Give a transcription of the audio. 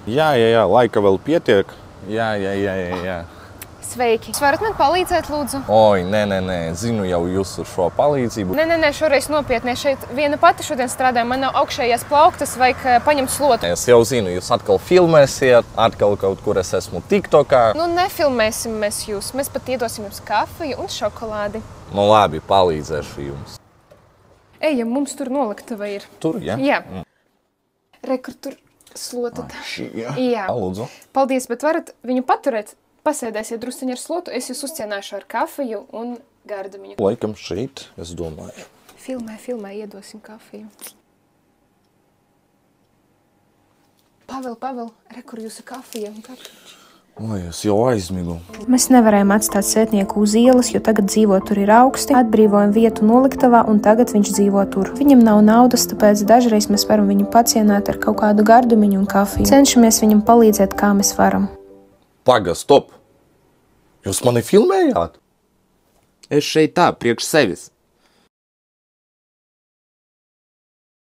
Jā, laika vēl pietiek. Jā. Sveiki. Jūs varat man palīdzēt, lūdzu? Oi, nē, zinu jau jūsu šo palīdzību. Nē, šoreiz nopietni. Šeit viena pati šodien strādāju, man nav augšējās plauktas, vajag paņemt slotu. Es jau zinu, jūs atkal filmēsiet, atkal kaut kur es esmu TikTokā. Nu, nefilmēsim mēs jūs. Mēs pat iedosim jums kafiju un šokolādi. Nu labi, palīdzēšu jums. Ejam, mums tur noliktava ir. Tur, ja? Jā. Rekur tur slota. Jā. Lūdzu. Paldies, bet varat viņu paturēt? Pasēdēsiet drusciņi ar slotu, es jūs uzcienāšu ar kafiju un gardumiņu. Laikam šeit, es domāju. Filmē, iedosim kafiju. Pavel, rekur jūsu kafija un gardumiņš. Oi, es jau aizmigu. Mēs nevarējām atstāt sētnieku uz ielas, jo tagad dzīvo tur ir augsti. Atbrīvojam vietu noliktavā un tagad viņš dzīvo tur. Viņam nav naudas, tāpēc dažreiz mēs varam viņu pacienāt ar kaut kādu gardumiņu un kafiju. Cenšamies viņam palīdzēt, kā mēs varam. Paga, stop! Jūs mani filmējāt? Es šeit tā, priekš sevis.